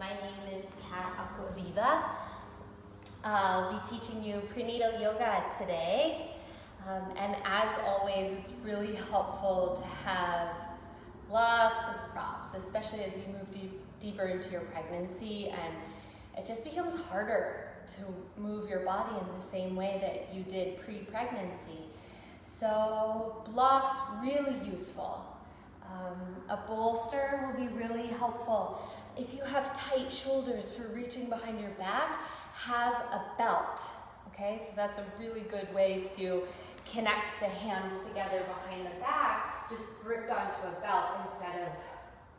My name is Kat Aquaviva. I'll be teaching you prenatal yoga today. And as always, it's really helpful to have lots of props, especially as you move deeper into your pregnancy, and it just becomes harder to move your body in the same way that you did pre-pregnancy. So blocks, really useful. A bolster will be really helpful. If you have tight shoulders for reaching behind your back, have a belt, okay? So that's a really good way to connect the hands together behind the back, just gripped onto a belt instead of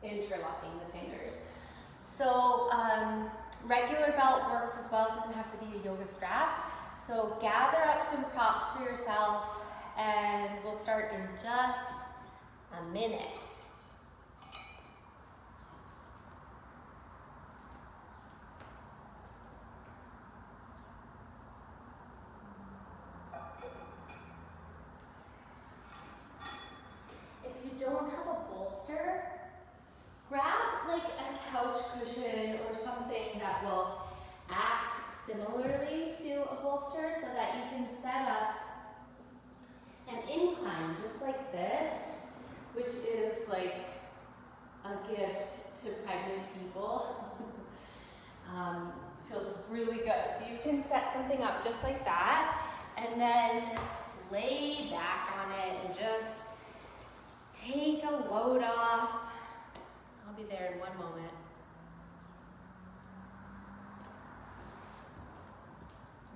interlocking the fingers. So regular belt works as well, it doesn't have to be a yoga strap. So gather up some props for yourself, and we'll start in just a minute. If you don't have a bolster, grab like a couch cushion or something that will act similarly to a bolster so that you can set up an incline just like this, which is like a gift to pregnant people. Feels really good. So you can set something up just like that and then lay back on it and just take a load off. I'll be there in one moment.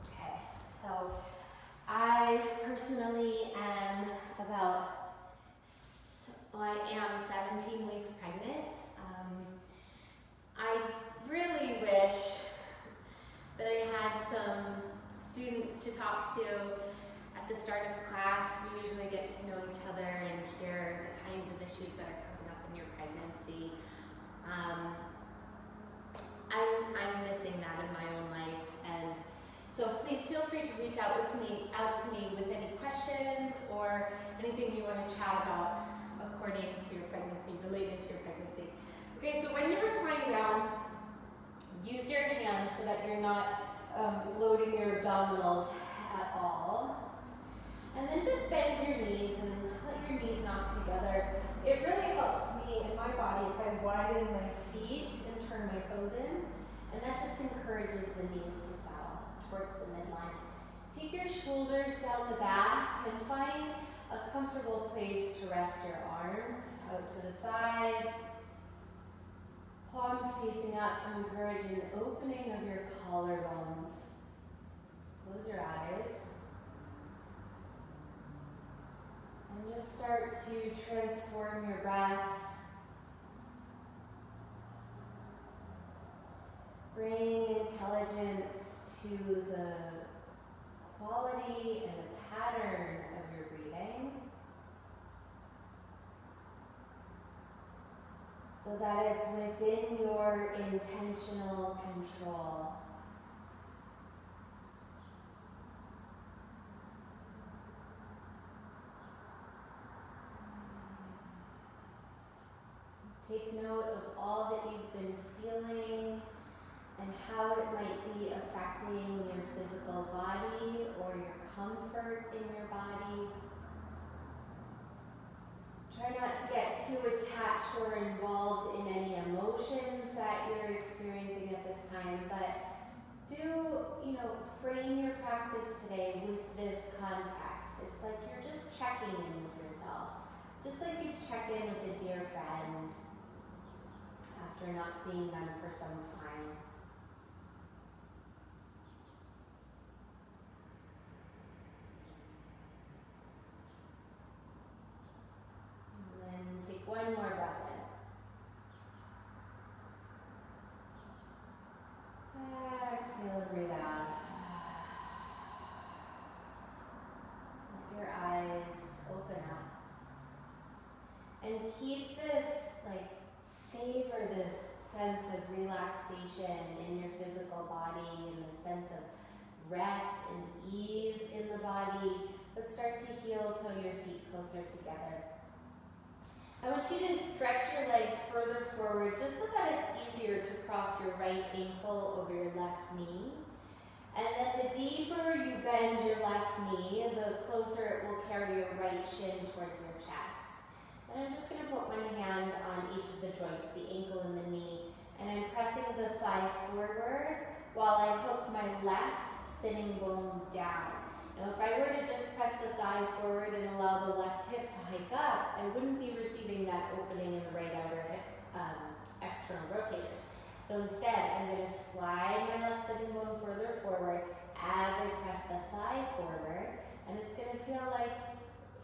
Okay, so I personally am I am 17 weeks pregnant. I really wish that I had some students to talk to at the start of class. We usually get to know each other and hear the kinds of issues that are coming up in your pregnancy. I'm missing that in my own life, and so please feel free to reach out to me with any questions or anything you want to chat about according to your pregnancy, related to your pregnancy. Okay, so when you're reclining down, use your hands so that you're not loading your abdominals at all. And then just bend your knees and let your knees knock together. It really helps me in my body if I widen my feet and turn my toes in, and that just encourages the knees to settle towards the midline. Take your shoulders down the back and find a comfortable place to rest your arms out to the sides. Palms facing up to encourage an opening of your collarbones. Close your eyes. And just start to transform your breath. Bring intelligence to the quality and the pattern of your breathing, so that it's within your intentional control. Take note of all that you've been feeling and how it might be affecting your physical body or your comfort in your body. Try not to get too attached or involved in any emotions that you're experiencing at this time, but frame your practice today with this context. It's like you're just checking in with yourself, just like you check in with a dear friend after not seeing them for some time. And then take one more breath in. Exhale and breathe out. Let your eyes open up. And keep this, savor this sense of relaxation in your physical body and the sense of rest and ease in the body, but start to heel till your feet closer together. I want you to stretch your legs further forward just so that it's easier to cross your right ankle over your left knee. And then the deeper you bend your left knee, the closer it will carry your right shin towards your chest. And I'm just going to put one hand on each of the joints, the ankle and the knee, and I'm pressing the thigh forward while I hook my left sitting bone down. Now if I were to just press the thigh forward and allow the left hip to hike up, I wouldn't be receiving that opening in the right outer hip, external rotators. So instead, I'm going to slide my left sitting bone further forward as I press the thigh forward, and it's going to feel like,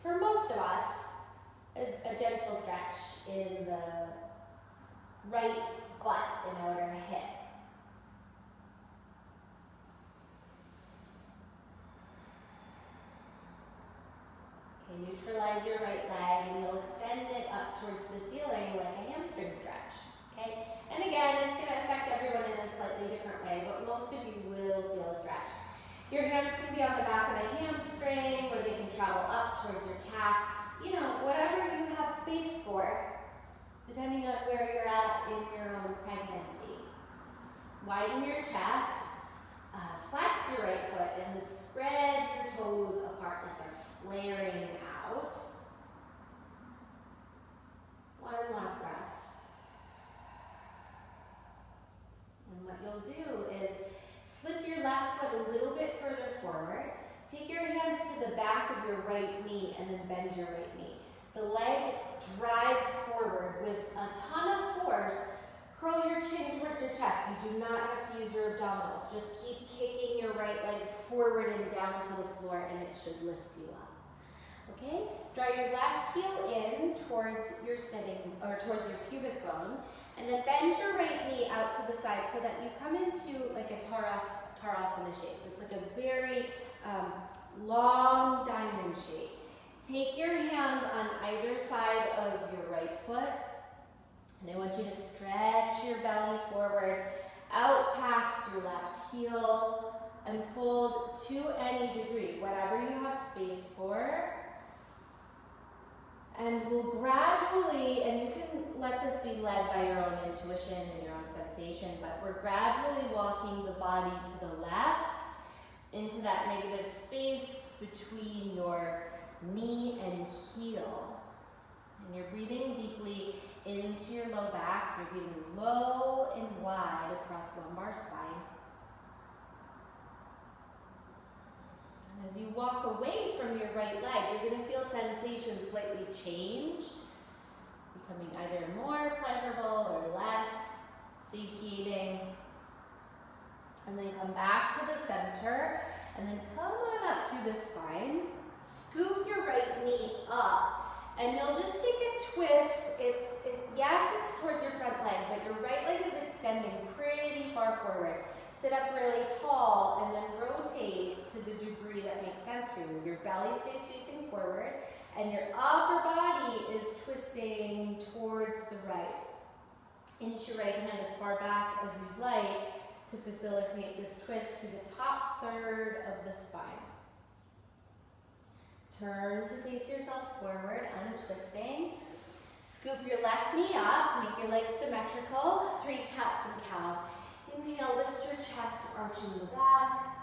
for most of us, a gentle stretch in the right butt and outer hip. Okay, neutralize your right leg, and you'll extend it up towards the ceiling like a hamstring stretch. Okay? And again, it's going to affect everyone in a slightly different way, but most of you will feel a stretch. Your hands can be on the back of the hamstring, or they can travel up towards your calf. You know, whatever you have space for, depending on where you're at in your own pregnancy. Widen your chest, flex your right foot, and then spread your toes apart like they're flaring out. One last breath. And what you'll do is slip your left foot a little bit further forward. Take your hands to the back of your right knee and then bend your right knee. The leg drives forward with a ton of force. Curl your chin towards your chest. You do not have to use your abdominals. Just keep kicking your right leg forward and down to the floor, and it should lift you up. Okay? Draw your left heel in towards your sitting, or towards your pubic bone, and then bend your right knee out to the side so that you come into like a Tarasana shape. It's like a very long diamond shape. Take your hands on either side of your right foot, and I want you to stretch your belly forward, out past your left heel, and fold to any degree, whatever you have space for. And we'll gradually, and you can let this be led by your own intuition and your own sensation, but we're gradually walking the body to the left into that negative space between your knee and heel. And you're breathing deeply into your low back, so you're breathing low and wide across lumbar spine. And as you walk away from your right leg, you're going to feel sensations slightly change, becoming either more pleasurable or less satiating. And then come back to the center, and then come on up through the spine. Scoop your right knee up, and you'll just take a twist. Yes, it's towards your front leg, but your right leg is extending pretty far forward. Sit up really tall, and then rotate to the degree that makes sense for you. Your belly stays facing forward, and your upper body is twisting towards the right. Inch your right hand as far back as you'd like to facilitate this twist through the top third of the spine. Turn to face yourself forward, untwisting. Scoop your left knee up, make your legs symmetrical. 3 cats and cows. Inhale, lift your chest, arching the back.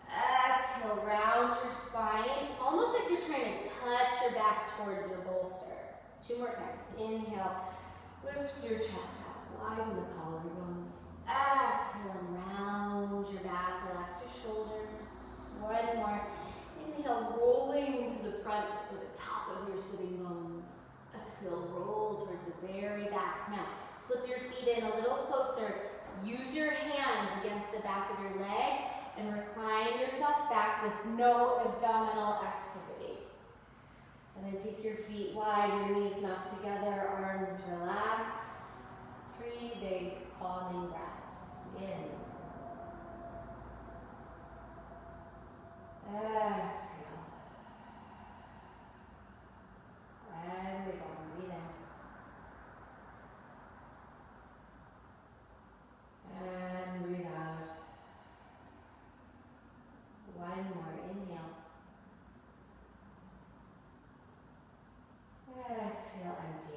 Exhale, round your spine, almost like you're trying to touch your back towards your bolster. 2 more times. Inhale, lift your chest up, widen the collarbones. Exhale and round your back, relax your shoulders. 1 more. Inhale, rolling to the front or the top of your sitting bones. Exhale, roll towards the very back. Now, slip your feet in a little closer. Use your hands against the back of your legs and recline yourself back with no abdominal activity. And then take your feet wide, your knees knocked together, arms relax. 3 big calming breaths. In. Exhale. And we go. Breathe in. And breathe out. 1 more. Inhale. Exhale, empty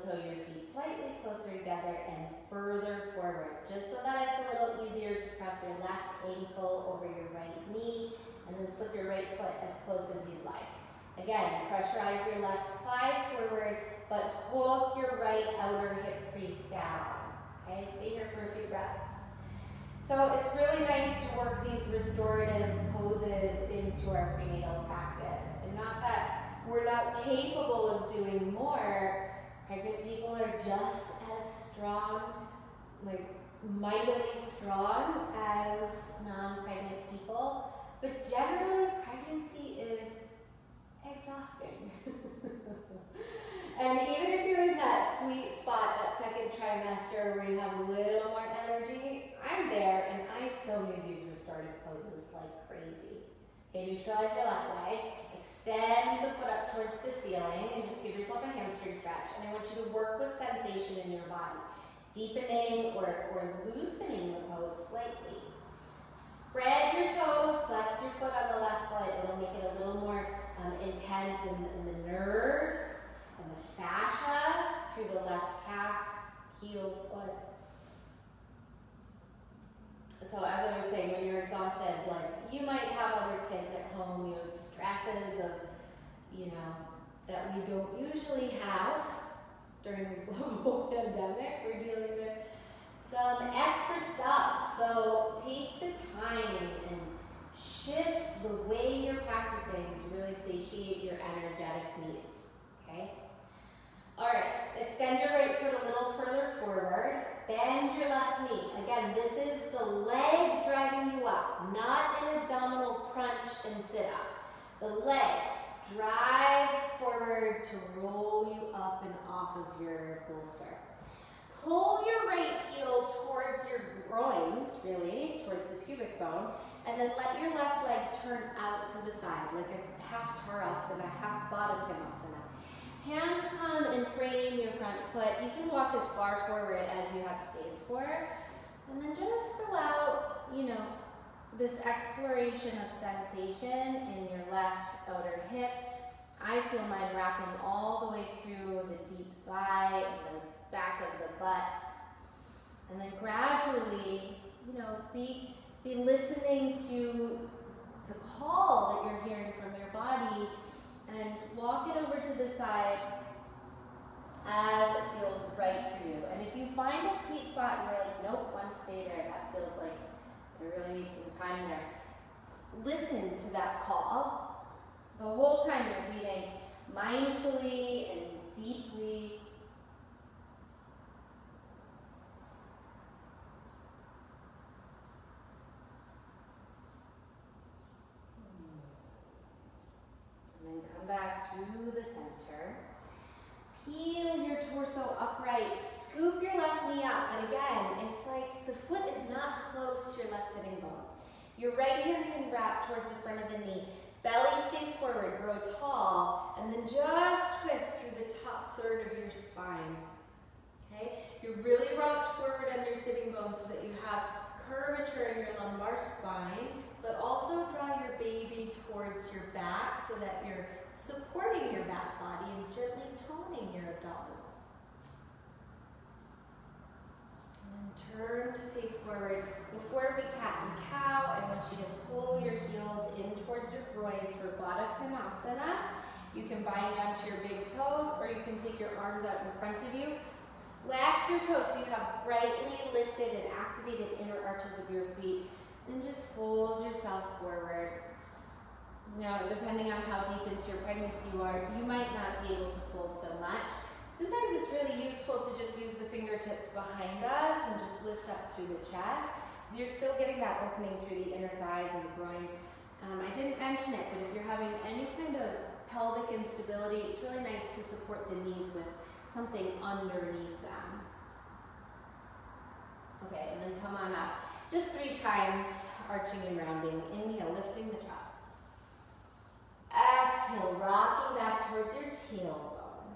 toe your feet slightly closer together and further forward, just so that it's a little easier to cross your left ankle over your right knee, and then slip your right foot as close as you'd like. Again, pressurize your left thigh forward, but hook your right outer hip crease down. Okay, stay here for a few breaths. So it's really nice to work these restorative poses into our prenatal practice. And not that we're not capable of doing more. Pregnant people are just as strong, like mightily strong, as non-pregnant people. But generally, pregnancy is exhausting. And even if you're in that sweet spot, that second trimester where you have a little more energy, I'm there, and I still do these restorative poses like crazy. Okay, neutralize your left leg, extend the foot up towards the ceiling, and just give yourself a hamstring stretch. And I want you to work with sensation in your body, deepening or loosening the pose slightly. Spread your toes, flex your foot on the left foot. It'll make it a little more intense in the nerves and the fascia through the left calf, heel, foot. So as I was saying, when you're exhausted, like you might have other kids at home, you know, stresses of, you know, that we don't usually have during the global pandemic. We're dealing with some extra stuff. So take the time and shift the way you're practicing to really satiate your energetic needs, okay? All right, extend your right foot a little further forward. Bend your left knee. Again, this is the leg driving you up, not an abdominal crunch and sit up. The leg drives forward to roll you up and off of your bolster. Pull your right heel towards your groins, really, towards the pubic bone, and then let your left leg turn out to the side, like a half Tarasana, half Baddha Konasana. Hands come and frame your front foot. You can walk as far forward as you have space for, and then just allow, you know, this exploration of sensation in your left outer hip. I feel mine wrapping all the way through the deep thigh and the back of the butt. And then gradually, you know, be listening to the call that you're hearing from your body and walk it over to the side as it feels right for you. And if you find a sweet spot and you're like, nope, want to stay there, that feels like I really need some time there, listen to that call. The whole time you're breathing mindfully and deeply. And then come back through the center. Peel your torso upright. Scoop your left knee up. And again, it's like the foot is not close to your left sitting bone. Your right hand can wrap towards the front of the knee. Belly stays forward, grow tall, and then just twist through the top third of your spine. Okay? You're really rocked forward on your sitting bones so that you have curvature in your lumbar spine, but also draw your baby towards your back so that you're supporting your back body and gently toning your abdominals. And then turn to face forward. Before we cat and cow, I want you to pull your heels in towards your groins for Baddha Konasana. You can bind onto your big toes, or you can take your arms out in front of you. Flex your toes so you have brightly lifted and activated inner arches of your feet. And just fold yourself forward. Now, depending on how deep into your pregnancy you are, you might not be able to fold so much. Sometimes it's really useful to just use the fingertips behind us and just lift up through the chest. You're still getting that opening through the inner thighs and the groins. I didn't mention it, but if you're having any kind of pelvic instability, it's really nice to support the knees with something underneath them. Okay, and then come on up. Just 3 times, arching and rounding. Inhale, lifting the chest. Exhale, rocking back towards your tailbone.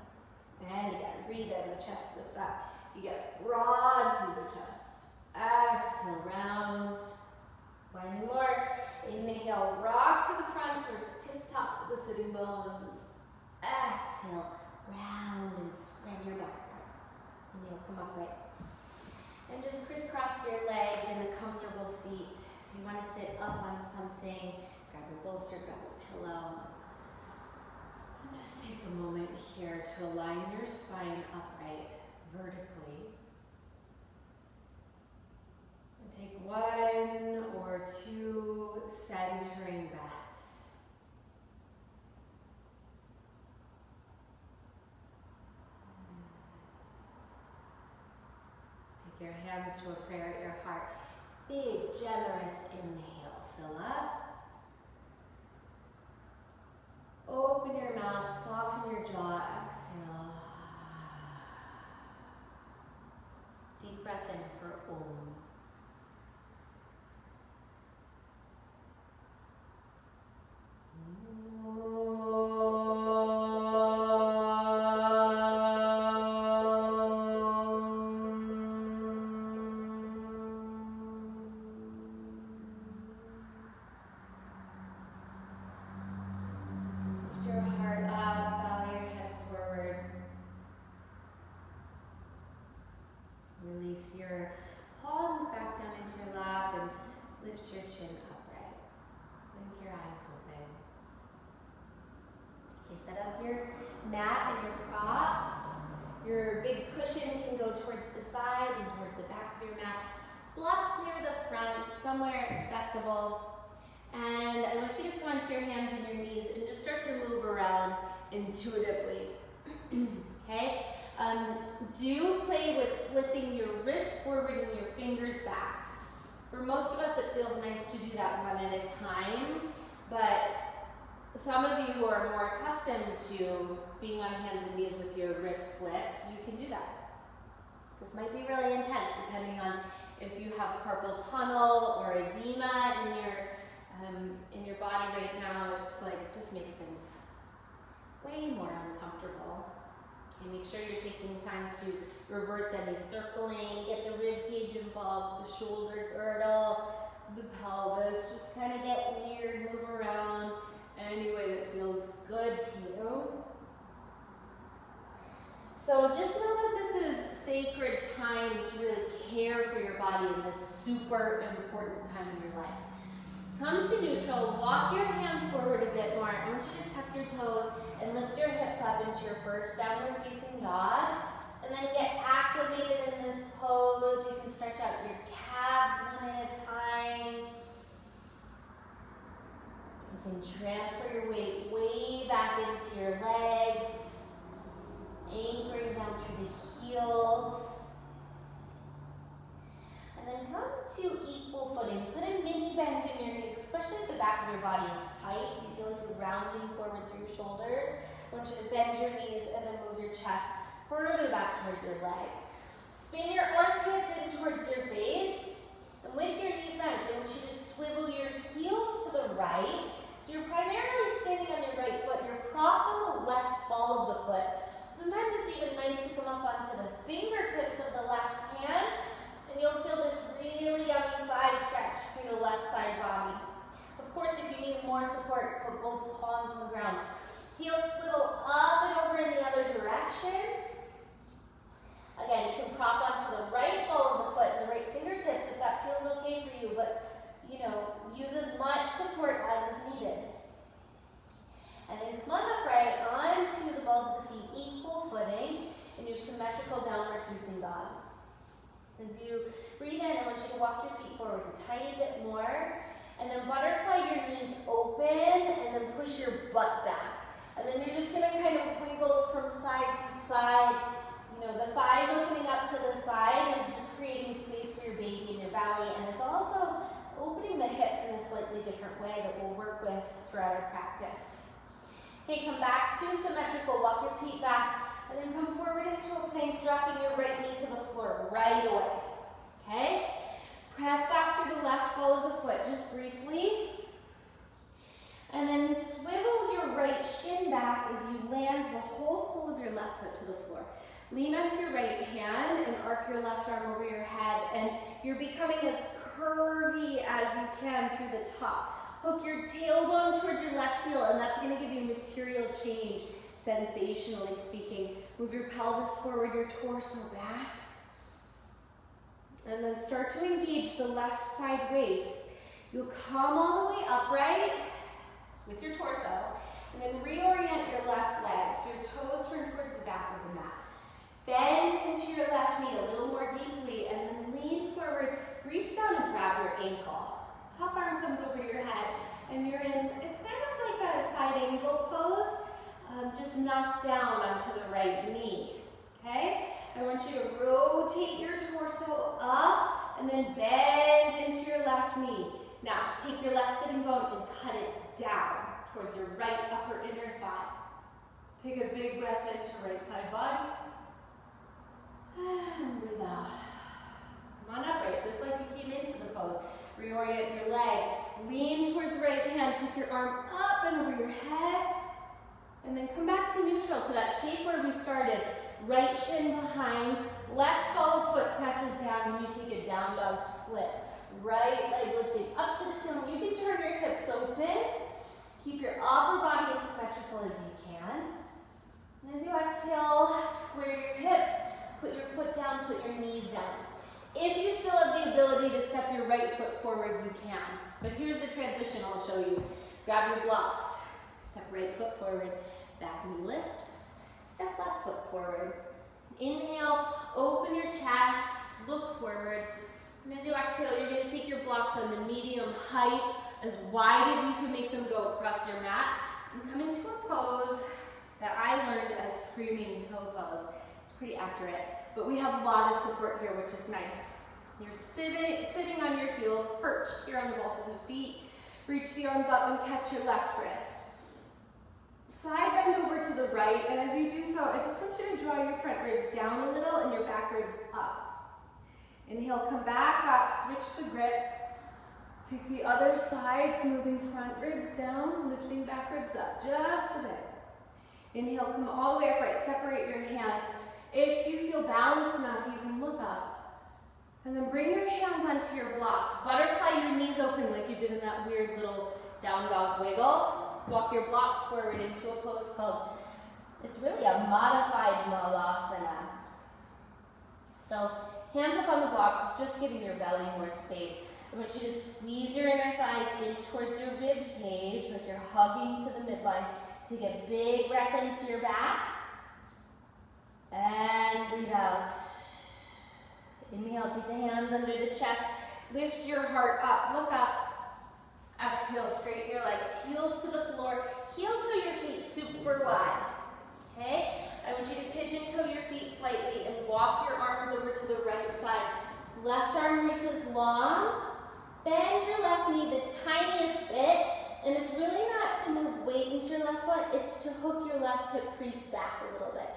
And again, breathe in, the chest lifts up. You get broad through the chest. Exhale, round. One more. Inhale, rock to the front or tip-top of the sitting bones. Exhale, round and spread your back out. want to sit up on something, grab a bolster, grab a pillow. And just take a moment here to align your spine upright vertically. And take 1 or 2 centering breaths. Take your hands to a prayer at your heart. Big, generous inhale, fill up. Open your mouth, soften your jaw, exhale. Deep breath in for Om. Your heart up, bow your head forward. Release your palms back down into your lap and lift your chin upright. Blink your eyes open. Okay, set up your mat and your props. Your big cushion can go towards the side and towards the back of your mat. Blocks near the front, somewhere accessible. And I want you to come onto your hands and your knees and just start to move around intuitively. Okay? Do play with flipping your wrists forward and your fingers back. For most of us, it feels nice to do that one at a time, but some of you who are more accustomed to being on hands and knees with your wrists flipped, you can do that. This might be really intense depending on if you have carpal tunnel or edema in your body right now. It's like, just makes things way more uncomfortable. Okay, make sure you're taking time to reverse any circling, get the rib cage involved, the shoulder girdle, the pelvis. Just kind of get weird, move around any way that feels good to you. So just know that this is sacred time to really care for your body in this super important time in your life. Come to neutral, walk your hands forward a bit more. I want you to tuck your toes and lift your hips up into your first downward facing dog. And then get acclimated in this pose. You can stretch out your calves one at a time. You can transfer your weight way back into your legs, anchoring down through the heels. And then come to equal footing. Put a mini bend in your knees, especially if the back of your body is tight. If you feel like you're rounding forward through your shoulders, I want you to bend your knees and then move your chest further back towards your legs. Spin your armpits in towards your face. And with your knees bent, I want you to swivel your heels to the right. So you're primarily standing on your right foot. You're propped on the left ball of the foot. Sometimes it's even nice to come up onto the fingertips of the left hand. And you'll feel this really yummy side stretch through the left side body. Of course, if you need more support, put both palms on the ground. Heels swivel up and over in the other direction. Again, you can prop onto the right ball of the foot and the right fingertips if that feels okay for you, but use as much support as is needed. And then come on upright onto the balls of the feet, equal footing in your symmetrical downward facing dog. As you breathe in, I want you to walk your feet forward a tiny bit more, and then butterfly your knees open, and then push your butt back. And then you're just gonna kind of wiggle from side to side. The thighs opening up to the side is just creating space for your baby in your belly, and it's also opening the hips in a slightly different way that we'll work with throughout our practice. Okay, come back to symmetrical, walk your feet back, and then come forward into a plank, dropping your right knee to the floor right away. Okay? Press back through the left ball of the foot just briefly. And then swivel your right shin back as you land the whole sole of your left foot to the floor. Lean onto your right hand and arc your left arm over your head, and you're becoming as curvy as you can through the top. Hook your tailbone towards your left heel, and that's going to give you material change, sensationally speaking. Move your pelvis forward, your torso back. And then start to engage the left side waist. You'll come all the way upright with your torso, and then reorient your left leg so your toes turn towards the back of the mat. Bend into your left knee a little more deeply, and then lean forward. Reach down and grab your ankle. Top arm comes over your head, and you're in, it's kind of like a side angle pose, just knock down onto the right knee, okay? I want you to rotate your torso up, and then bend into your left knee. Now, take your left sitting bone and cut it down towards your right upper inner thigh. Take a big breath into right side body. And breathe out. Come on upright, just like you came into the pose. Reorient your leg. Lean towards the right hand. Take your arm up and over your head. And then come back to neutral, to that shape where we started. Right shin behind. Left ball of foot presses down, and you take a down dog split. Right leg lifting up to the ceiling. You can turn your hips open. Keep your upper body as symmetrical as you can. And as you exhale, square your hips. Put your foot down, put your knees down. If you still have the ability to step your right foot forward, you can. But here's the transition I'll show you. Grab your blocks. Step right foot forward, back knee lifts. Step left foot forward. Inhale, open your chest, look forward. And as you exhale, you're going to take your blocks on the medium height, as wide as you can make them go across your mat, and come into a pose that I learned as screaming toe pose. Pretty accurate, but we have a lot of support here, which is nice. You're sitting on your heels, perched here on the balls of the feet. Reach the arms up and catch your left wrist. Side bend over to the right, and as you do so, I just want you to draw your front ribs down a little and your back ribs up. Inhale, come back up, switch the grip. Take the other side, smoothing front ribs down, lifting back ribs up just a bit. Inhale, come all the way upright, separate your hands. If you feel balanced enough, you can look up. And then bring your hands onto your blocks. Butterfly your knees open like you did in that weird little down dog wiggle. Walk your blocks forward into a pose called, it's really a modified malasana. So hands up on the blocks, just giving your belly more space. I want you to squeeze your inner thighs in towards your rib cage, like you're hugging to the midline. Take a big breath into your back. And breathe out. Inhale, take the hands under the chest. Lift your heart up, look up. Exhale, straighten your legs, heels to the floor. Heel toe your feet super wide. Okay? I want you to pigeon toe your feet slightly and walk your arms over to the right side. Left arm reaches long. Bend your left knee the tiniest bit. And it's really not to move weight into your left foot, it's to hook your left hip crease back a little bit.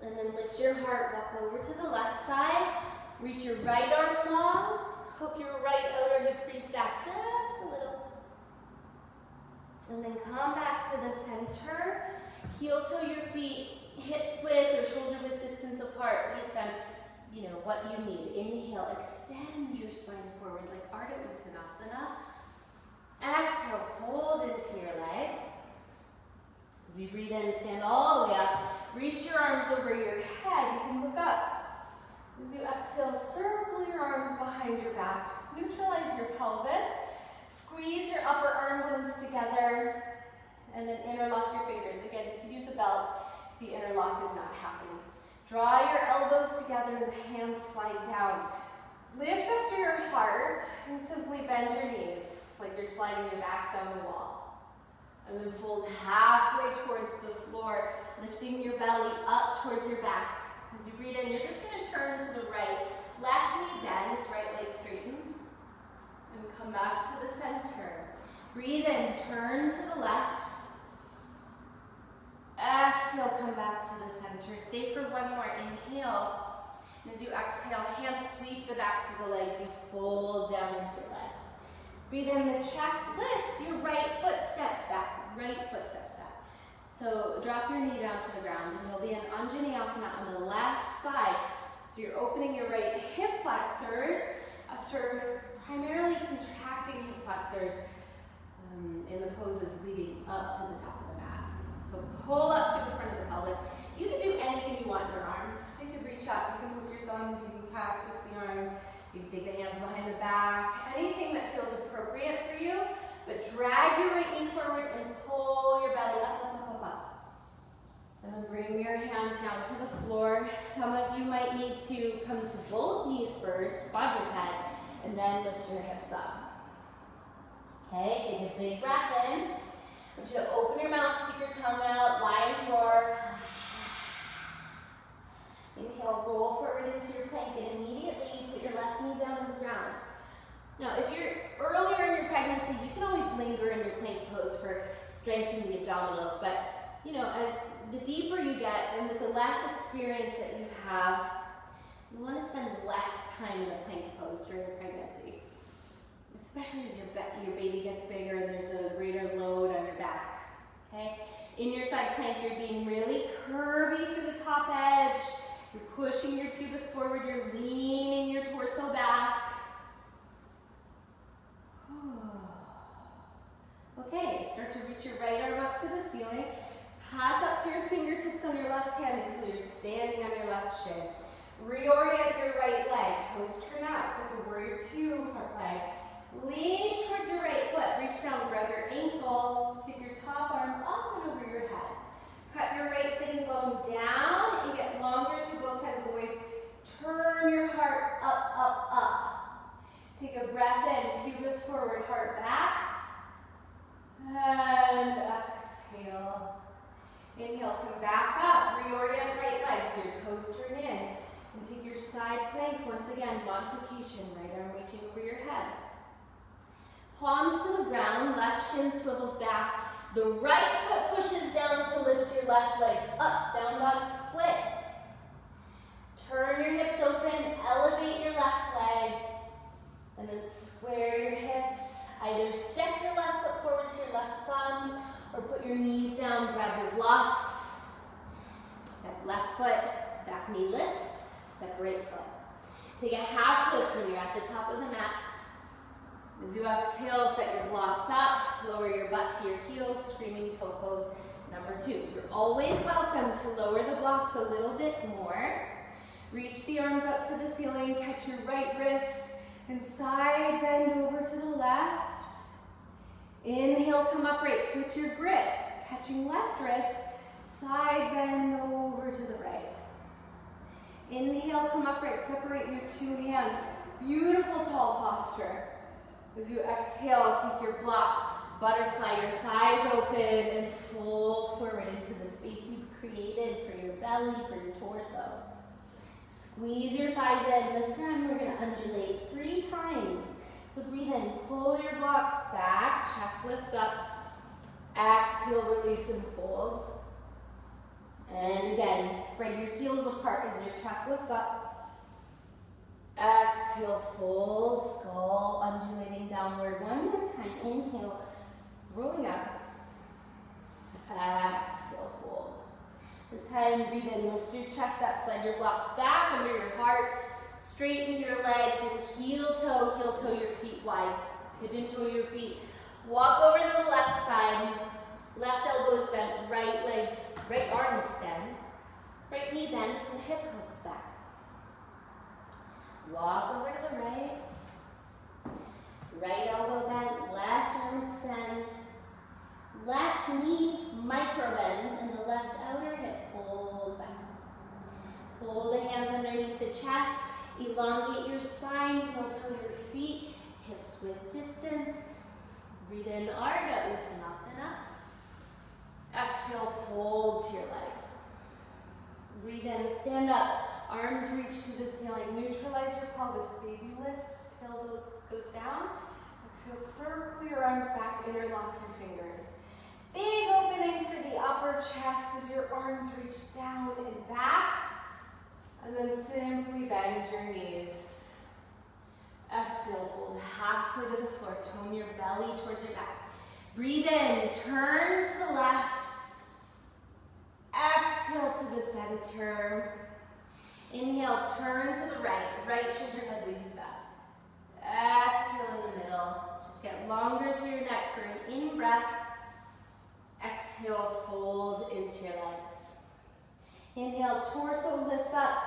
And then lift your heart, walk over to the left side, reach your right arm long, hook your right outer hip crease back just a little. And then come back to the center, heel toe your feet, hips width or shoulder width distance apart based on what you need. Inhale, extend your spine forward like Ardha Uttanasana. Exhale, fold into your legs. As you breathe in, stand all the way up. Reach your arms over your head. You can look up. As you exhale, circle your arms behind your back. Neutralize your pelvis. Squeeze your upper arm bones together. And then interlock your fingers. Again, you can use a belt if the interlock is not happening. Draw your elbows together and the hands slide down. Lift up through your heart and simply bend your knees like you're sliding your back down the wall. And then fold halfway towards the floor, lifting your belly up towards your back. As you breathe in, you're just going to turn to the right. Left knee bends, right leg straightens. And come back to the center. Breathe in, turn to the left. Exhale, come back to the center. Stay for one more. Inhale. And as you exhale, hands sweep the backs of the legs. You fold down into your legs. Breathe in, the chest lifts. Your right foot steps back. Right foot steps back. So drop your knee down to the ground and you'll be in Anjaneyasana on the left side. So you're opening your right hip flexors after primarily contracting hip flexors in the poses leading up to the top of the mat. So pull up to the front of the pelvis. You can do anything you want in your arms. You can reach up, you can move your thumbs, you can cactus the arms, you can take the hands behind the back. Anything that feels appropriate for you, but drag your right knee forward and pull your belly up, up, up, up, up. And then bring your hands down to the floor. Some of you might need to come to both knees first, quadruped, and then lift your hips up. Okay, take a big breath in. I want you to open your mouth, stick your tongue out, lion roar. Inhale, roll forward into your plank, and immediately put your left knee down on the ground. Now, if you're earlier in your pregnancy, you can always linger in your plank pose for strengthening the abdominals, but you know, as the deeper you get and with the less experience that you have, you want to spend less time in a plank pose during your pregnancy, especially as your baby gets bigger and there's a greater load on your back. Okay? In your side plank, you're being really curvy through the top edge. You're pushing your pubis forward. You're leaning your torso back. Okay, start to reach your right arm up to the ceiling. Pass up your fingertips on your left hand until you're standing on your left shin. Reorient your right leg. Toes turn out. It's like a warrior two front leg. Lean towards your right foot. Reach down, grab your ankle. Take your top arm up and over your head. Cut your right sitting bone down and get longer through both sides of the waist. Turn your heart up, up, up. Take a breath in. Pubis forward, heart back. And exhale. Inhale, come back up. Reorient right leg so your toes turn in. And take your side plank. Once again, modification. Right arm reaching over your head. Palms to the ground. Left shin swivels back. The right foot pushes down to lift your left leg up. Down dog split. Turn your hips open. Elevate your left leg. And then square your hips. Either step your left foot forward to your left thumb or put your knees down, grab your blocks. Step left foot, back knee lifts, step right foot. Take a half lift when you're at the top of the mat. As you exhale, set your blocks up, lower your butt to your heels, screaming toe pose number 2. You're always welcome to lower the blocks a little bit more. Reach the arms up to the ceiling, catch your right wrist, and side bend over to the left. Inhale, come upright, switch your grip. Catching left wrist, side bend over to the right. Inhale, come upright, separate your 2 hands. Beautiful tall posture. As you exhale, take your blocks, butterfly your thighs open, and fold forward into the space you've created for your belly, for your torso. Squeeze your thighs in. This time we're going to undulate 3 times. So breathe in, pull your blocks back, chest lifts up. Exhale, release and fold. And again, spread your heels apart as your chest lifts up. Exhale, fold, skull undulating downward. One more time, inhale, rolling up. Exhale, fold. This time, breathe in, lift your chest up, slide your blocks back under your heart. Straighten your legs and heel toe your feet wide. Pigeon toe your feet. Walk over to the left side. Left elbow is bent, right arm extends. Right knee bends and hip hooks back. Walk over to the right. Right elbow bent, left arm extends. Left knee micro bends and the left outer hip pulls back. Pull the hands underneath the chest. Elongate your spine, heel toe your feet, hips with distance. Breathe in, Ardha Uttanasana. Exhale, fold to your legs. Breathe in, stand up, arms reach to the ceiling. Neutralize your pelvis, baby lifts, tail goes down. Exhale, circle your arms back, interlock your fingers. Big opening for the upper chest as your arms reach down and back. And then simply bend your knees. Exhale, fold halfway to the floor. Tone your belly towards your back. Breathe in, turn to the left. Exhale to the center. Inhale, turn to the right. Right shoulder head leans back. Exhale in the middle. Just get longer through your neck for an in-breath. Exhale, fold into your legs. Inhale, torso lifts up.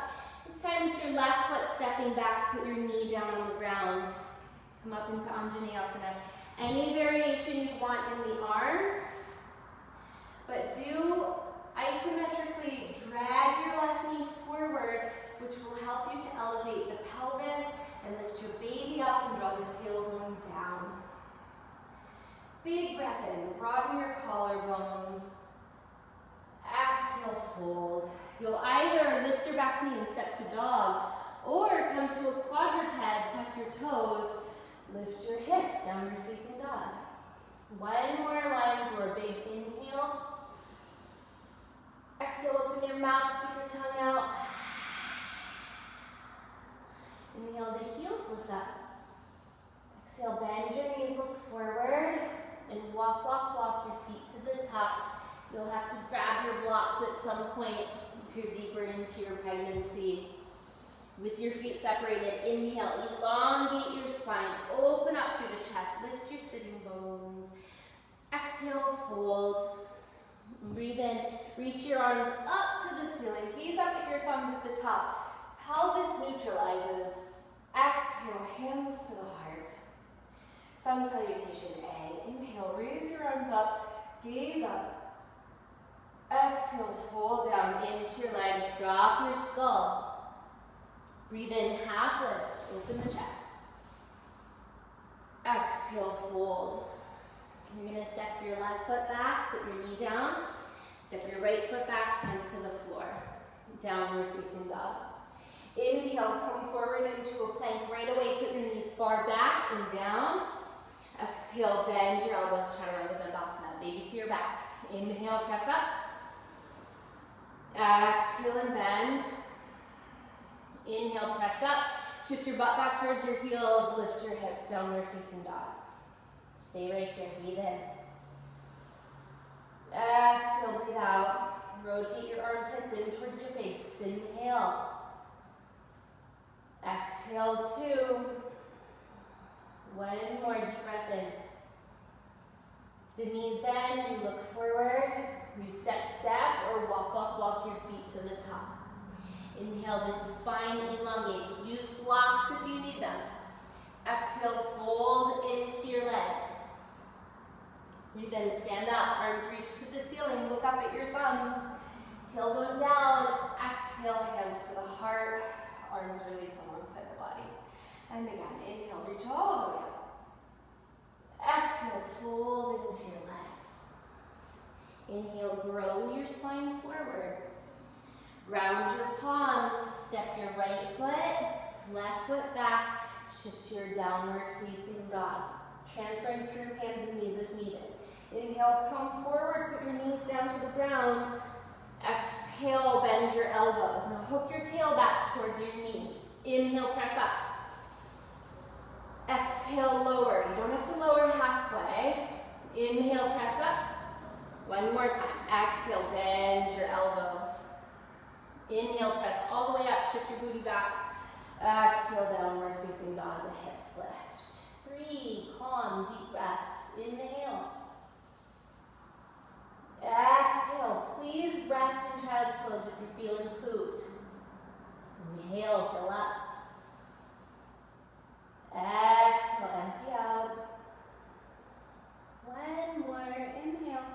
This time it's your left foot stepping back. Put your knee down on the ground. Come up into Anjaneyasana. Any variation you want in the arms, but do isometrically drag your left knee forward, which will help you to elevate the pelvis and lift your baby up and draw the tailbone down. Big breath in, broaden your collarbones. Exhale, fold. You'll either lift your back knee and step to dog, or come to a quadruped, tuck your toes, lift your hips, downward facing dog. One more line to our big inhale. Exhale, open your mouth, stick your tongue out. Inhale, the heels lift up. Exhale, bend your knees, look forward, and walk, walk, walk your feet to the top. You'll have to grab your blocks at some point if you're deeper into your pregnancy. With your feet separated, inhale, elongate your spine, open up through the chest, lift your sitting bones. Exhale, fold. Breathe in, reach your arms up to the ceiling, gaze up at your thumbs at the top. Pelvis neutralizes. Exhale, hands to the heart. Sun salutation A. Inhale, raise your arms up, gaze up. Exhale, fold down into your legs, drop your skull. Breathe in, half lift, open the chest. Exhale, fold. You're going to step your left foot back, put your knee down. Step your right foot back, hands to the floor. Downward facing dog. Inhale, come forward into a plank right away. Put your knees far back and down. Exhale, bend your elbows, chaturanga dandasana. Baby to your back. Inhale, press up. Exhale and bend. Inhale, press up. Shift your butt back towards your heels. Lift your hips, downward facing dog. Stay right here, breathe in. Exhale, breathe out. Rotate your armpits in towards your face. Inhale. Exhale, 2. One more deep breath in. The knees bend, you look forward. You step, or walk, walk, walk your feet to the top. Inhale, the spine elongates. Use blocks if you need them. Exhale, fold into your legs. Breathe in, stand up, arms reach to the ceiling, look up at your thumbs. Tailbone down, exhale, hands to the heart, arms release alongside the body. And again, inhale, reach all the way up. Exhale, fold into your legs. Inhale, grow your spine forward. Ground your palms, step your right foot, left foot back, shift to your downward facing dog. Transferring through your hands and knees if needed. Inhale, come forward, put your knees down to the ground. Exhale, bend your elbows. Now hook your tail back towards your knees. Inhale, press up. Exhale, lower. You don't have to lower halfway. Inhale, press up. One more time. Exhale, bend your elbows. Inhale, press all the way up. Shift your booty back. Exhale, downward facing dog. The hips lift. 3 calm, deep breaths. Inhale. Exhale. Please rest in child's pose if you're feeling pooped. Inhale, fill up. Exhale, empty out. One more inhale.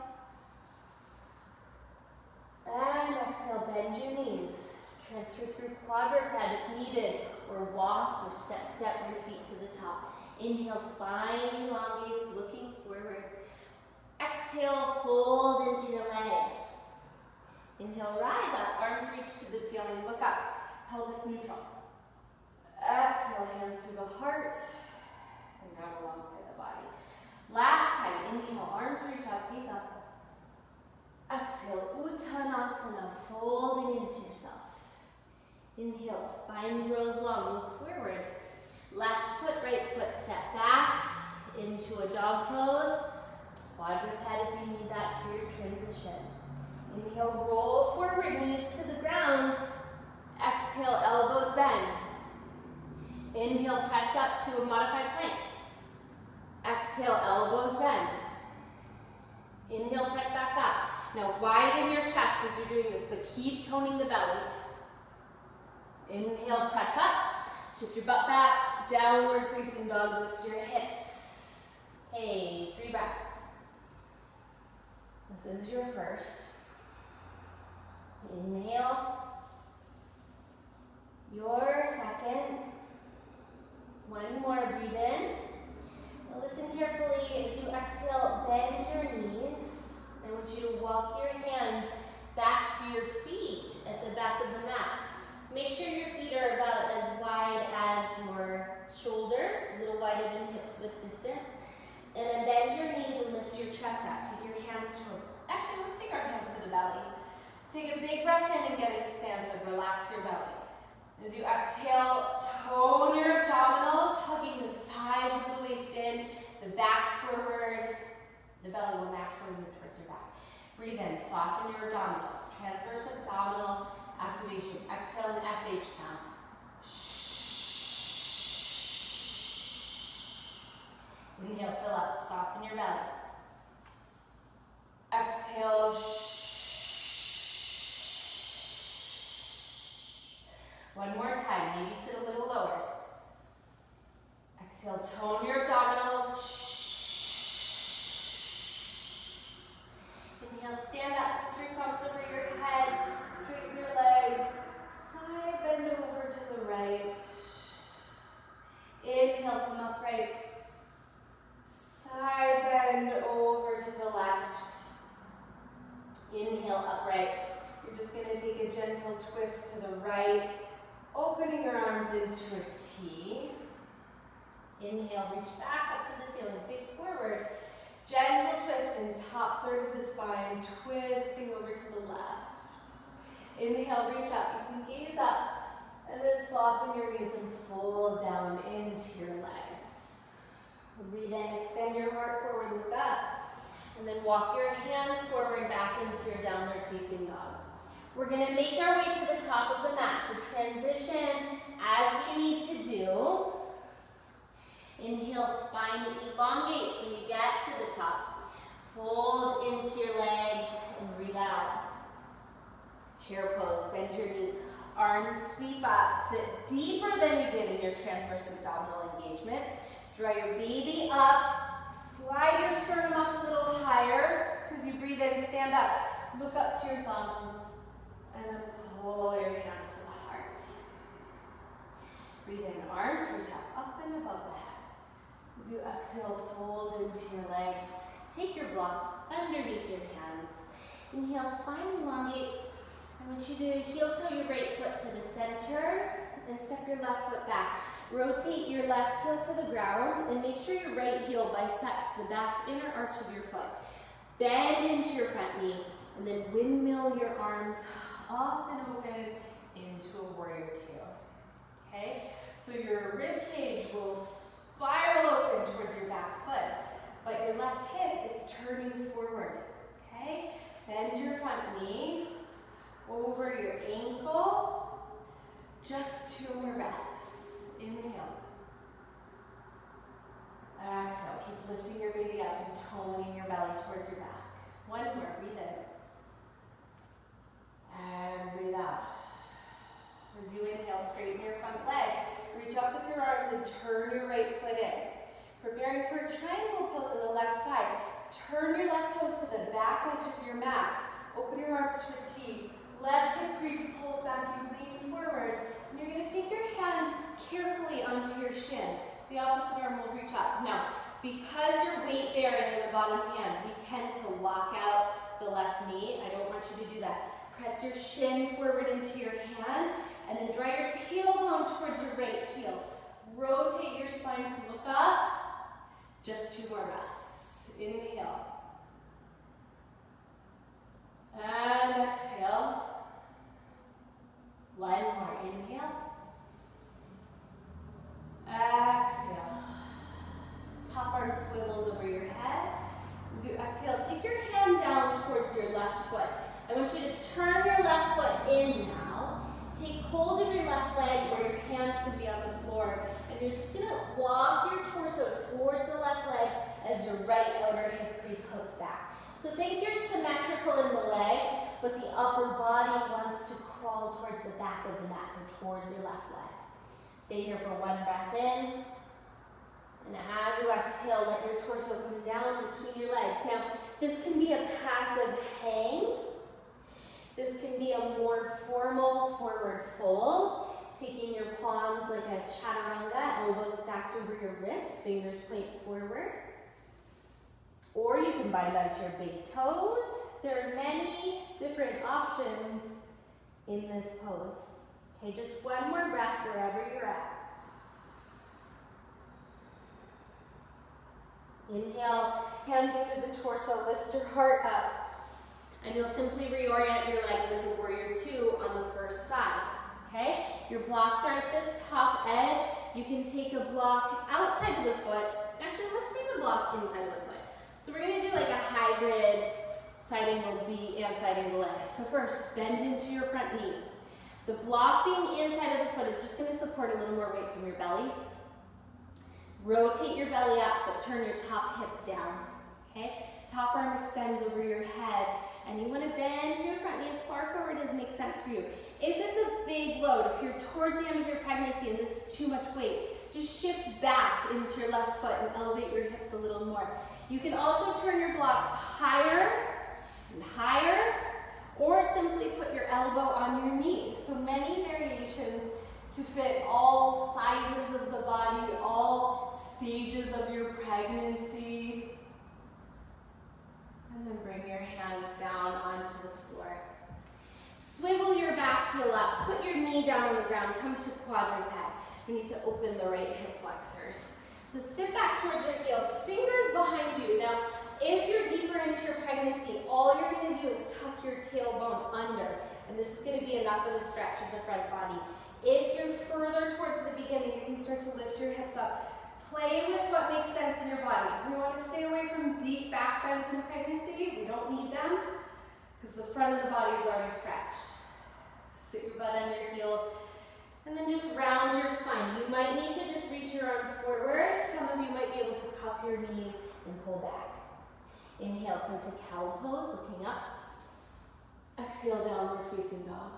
And exhale, bend your knees. Transfer through quadruped if needed, or walk or step your feet to the top. Inhale, spine elongates, looking forward. Exhale, fold into your legs. Inhale, rise up, arms reach to the ceiling, look up, pelvis neutral. Exhale, hands to the heart, and down alongside the body. Last time, inhale, arms reach up, gaze up. Exhale, Uttanasana, folding into yourself. Inhale, spine grows long, look forward. Left foot, right foot, step back into a dog pose. Quadruped if you need that for your transition. Inhale, roll forward, knees to the ground. Exhale, elbows bend. Inhale, press up to a modified plank. Exhale, elbows bend. Inhale, press back up. Now widen your chest as you're doing this, but keep toning the belly. Inhale, press up. Shift your butt back. downward facing dog, lift your hips. Okay, 3 breaths. This is your first. Inhale. Your second. One more, breathe in. Now listen carefully as you exhale, bend your knees. I want you to walk your hands back to your feet at the back of the mat. Make sure your feet are about as wide as your shoulders, a little wider than hips with distance. And then bend your knees and lift your chest up. Take your hands to, actually let's take our hands to the belly. Take a big breath in and get expansive, relax your belly. As you exhale, tone your abdominals, hugging the sides of the waist in, the back forward. The belly will naturally move towards your back. Breathe in, soften your abdominals. Transverse abdominal activation. Exhale an SH sound. Inhale, fill up, soften your belly. Exhale, one more time, maybe sit a little lower. Exhale, tone your abdominals. Inhale, stand up, put your thumbs over your head, straighten your legs, side bend over to the right. Inhale, come upright. Side bend over to the left. Inhale, upright. You're just going to take a gentle twist to the right, opening your arms into a T. Inhale, reach back up to the ceiling, face forward. Gentle twist in top third of the spine, twisting over to the left. Inhale, reach up. You can gaze up, and then soften your knees and fold down into your legs. Breathe in, extend your heart forward, look up. And then walk your hands forward back into your downward facing dog. We're going to make our way to the top of the mat. So transition as you need to do. Inhale, spine elongates when you get to the top. Fold into your legs and breathe out. Chair pose, bend your knees. Arms sweep up. Sit deeper than you did in your transverse abdominal engagement. Draw your baby up. Slide your sternum up a little higher. As you breathe in, stand up. Look up to your thumbs. And then pull your hands to the heart. Breathe in, arms reach up and above the head. As you exhale, fold into your legs. Take your blocks underneath your hands. Inhale, spine elongates. I want you to heel toe your right foot to the center and step your left foot back. Rotate your left heel to the ground and make sure your right heel bisects the back inner arch of your foot. Bend into your front knee and then windmill your arms up and open into a warrior two. Okay? So your rib cage will spiral open towards your back foot, but your left hip is turning forward. Okay? Bend your front knee over your ankle. Just 2 more breaths. Inhale. Exhale. Keep lifting your baby up and toning your belly towards your back. 1 more. Breathe in. And breathe out. As you inhale, straighten your front leg. Reach up with your arms and turn your right foot in. Preparing for a triangle pose on the left side. Turn your left toes to the back edge of your mat. Open your arms to a T. Left hip crease pulls back. You lean forward. And you're going to take your hand carefully onto your shin. The opposite arm will reach up. Now, because you're weight bearing in the bottom hand, we tend to lock out the left knee. I don't want you to do that. Press your shin forward into your hand and then draw your tailbone towards your right heel. Rotate your spine to look up. Just 2 more breaths. Inhale. And exhale. 1 more. Inhale. Exhale. Top arm swivels over your head. As you exhale, take your hand down towards your left foot. I want you to turn your left foot in now. Take hold of your left leg or your hands can be on the floor. And you're just going to walk your torso towards the left leg as your right outer hip crease hooks back. So think you're symmetrical in the legs, but the upper body wants to crawl towards the back of the mat or towards your left leg. Stay here for one breath in. And as you exhale, let your torso come down between your legs. Now, this can be a passive hang. This can be a more formal forward fold, taking your palms like a chaturanga, elbows stacked over your wrists, fingers point forward. Or you can bind onto your big toes. There are many different options in this pose. Okay, just one more breath wherever you're at. Inhale, hands under the torso, lift your heart up. And you'll simply reorient your legs like a warrior two on the first side, okay? Your blocks are at this top edge. You can take a block outside of the foot. Actually, let's bring the block inside of the foot. So we're gonna do like a hybrid side angle B and side angle A. So first, bend into your front knee. The block being inside of the foot is just gonna support a little more weight from your belly. Rotate your belly up, but turn your top hip down, okay? Top arm extends over your head, and you want to bend your front knee as far forward as makes sense for you. If it's a big load, if you're towards the end of your pregnancy and this is too much weight, just shift back into your left foot and elevate your hips a little more. You can also turn your block higher and higher, or simply put your elbow on your knee. So many variations to fit all sizes of the body, all stages of your pregnancy. And then bring your hands down onto the floor. Swivel your back heel up, put your knee down on the ground, come to quadruped. You need to open the right hip flexors. So sit back towards your heels, fingers behind you. Now, if you're deeper into your pregnancy, all you're gonna do is tuck your tailbone under, and this is gonna be enough of a stretch of the front body. If you're further towards the beginning, you can start to lift your hips up. Play with what makes sense in your body. We want to stay away from deep back bends in pregnancy. We don't need them because the front of the body is already stretched. Sit your butt on your heels and then just round your spine. You might need to just reach your arms forward. Some of you might be able to cup your knees and pull back. Inhale, come to cow pose, looking up. Exhale, downward facing dog.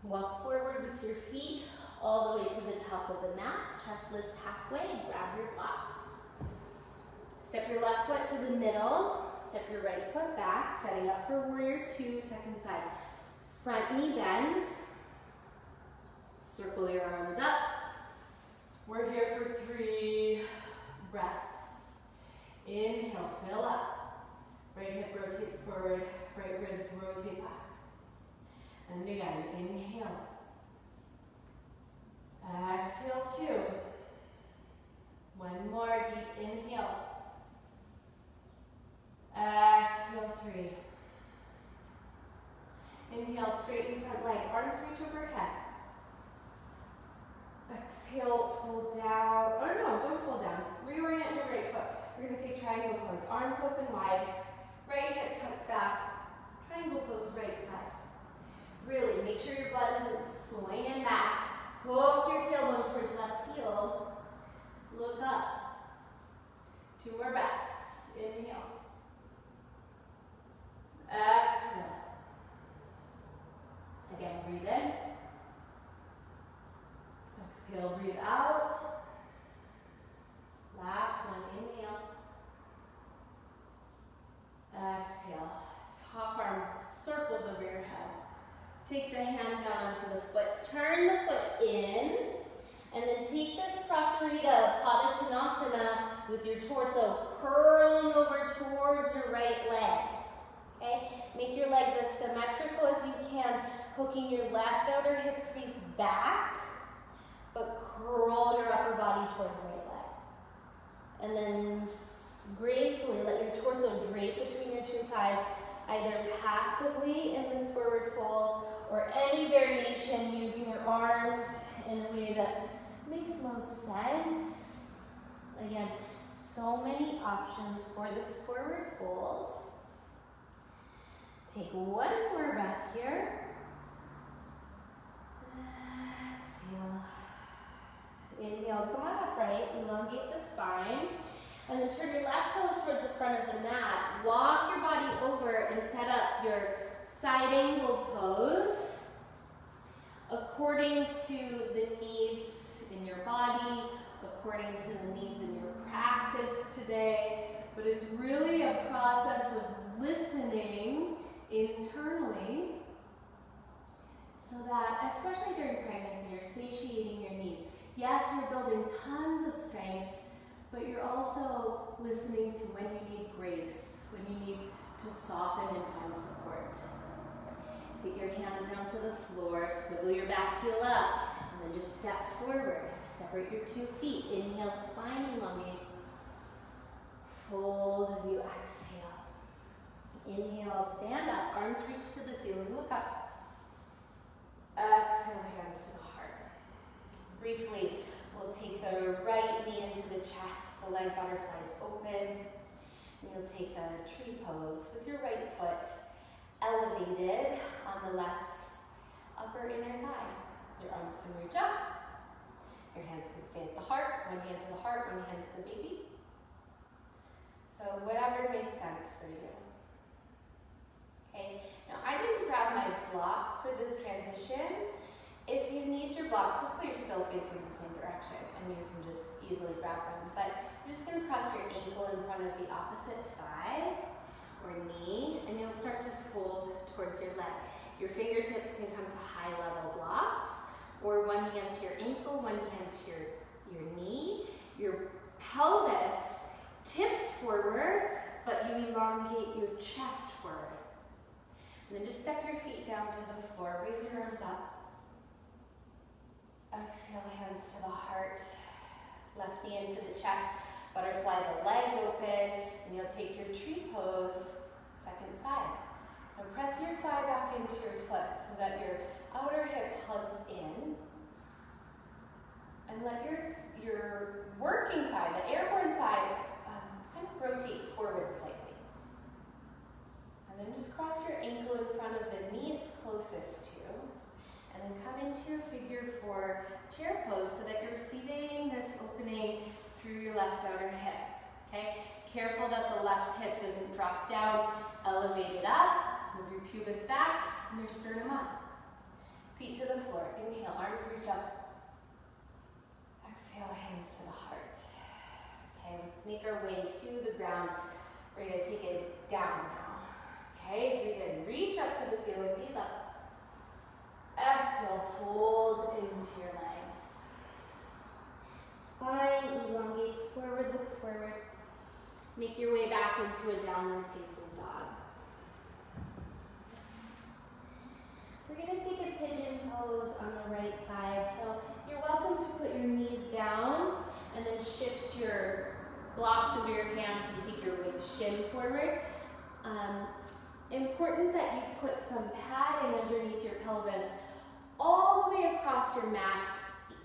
Walk forward with your feet all the way to the top of the mat. Chest lifts halfway, grab your blocks. Step your left foot to the middle. Step your right foot back, setting up for warrior two, second side. Front knee bends. Circle your arms up. We're here for 3 breaths. Inhale, fill up. Right hip rotates forward, right ribs rotate back. And again, inhale. Exhale, 2. One more, deep inhale. Exhale, 3. Inhale, straighten front leg, arms reach overhead. Exhale, fold down, or no, don't fold down. Reorient your right foot. We're gonna take triangle pose, arms open wide, right hip cuts back, triangle pose, right side. Really, make sure your butt isn't swinging back. Hook your tailbone towards left heel. Look up. 2 more breaths. Inhale. Exhale. Again, breathe in. Exhale, breathe out. Last one, inhale. Exhale. Top arm circles over your head. Take the hand down onto the foot. Turn the foot in. And then take this Prasarita Padottanasana with your torso curling over towards your right leg. Okay? Make your legs as symmetrical as you can, hooking your left outer hip crease back, but curl your upper body towards right leg. And then gracefully let your torso drape between your 2 thighs, either passively in this forward fold or any variation using your arms in a way that makes most sense. Again, so many options for this forward fold. Take one more breath here. Exhale. Inhale, come on upright, elongate the spine. And then turn your left toes towards the front of the mat. Walk your body over and set up your side angle pose according to the needs in your body according to the needs in your practice today, but it's really a process of listening internally so that, especially during pregnancy, you're satiating your needs. Yes, you're building tons of strength, but you're also listening to when you need grace, when you need to soften and find support. Take your hands down to the floor, swivel your back heel up, and then just step forward. Separate your 2 feet. Inhale, spine elongates. Fold as you exhale. Inhale, stand up, arms reach to the ceiling, look up. Exhale, hands to the heart. Briefly, we'll take the right knee into the chest, the leg butterflies open. And you'll take a tree pose with your right foot elevated on the left upper inner thigh. Your arms can reach up. Your hands can stay at the heart. One hand to the heart, one hand to the baby. So whatever makes sense for you. Okay, now I didn't grab my blocks for this transition. If you need your blocks, hopefully you're still facing the same direction and you can just easily grab them. But you're just going to cross your ankle in front of the opposite thigh or knee, and you'll start to fold towards your leg. Your fingertips can come to high level blocks, or one hand to your ankle, one hand to your knee. Your pelvis tips forward, but you elongate your chest forward. And then just step your feet down to the floor, raise your arms up. Exhale, hands to the heart. Left knee into the chest, butterfly the leg open, and you'll take your tree pose, second side. Now press your thigh back into your foot so that your outer hip hugs in. And let your working thigh, the airborne thigh, kind of rotate forward slightly. And then just cross your ankle in front of the knee it's closest to. And then come into your figure 4 chair pose so that you're receiving this opening through your left outer hip. Okay? Careful that the left hip doesn't drop down. Elevate it up. Move your pubis back and your sternum up. Feet to the floor. Inhale, arms reach up. Exhale, hands to the heart. Okay, let's make our way to the ground. We're going to take it down now. Okay, breathe in. Reach up to the ceiling, knees up. Exhale, fold into your legs. Spine elongates forward, look forward. Make your way back into a downward facing dog. We're going to take a pigeon pose on the right side. So you're welcome to put your knees down and then shift your blocks into your hands and take your right shin forward. Important that you put some padding underneath your pelvis all the way across your mat.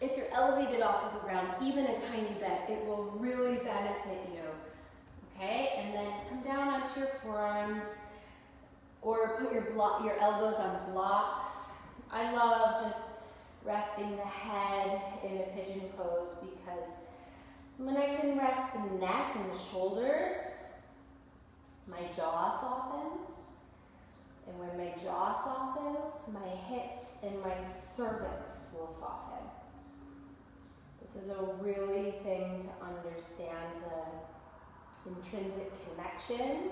If you're elevated off of the ground, even a tiny bit, it will really benefit you. Okay, and then come down onto your forearms or put your elbows on blocks. I love just resting the head in a pigeon pose because when I can rest the neck and the shoulders, my jaw softens. And when my jaw softens, my hips and my cervix will soften. This is a really thing to understand the intrinsic connection,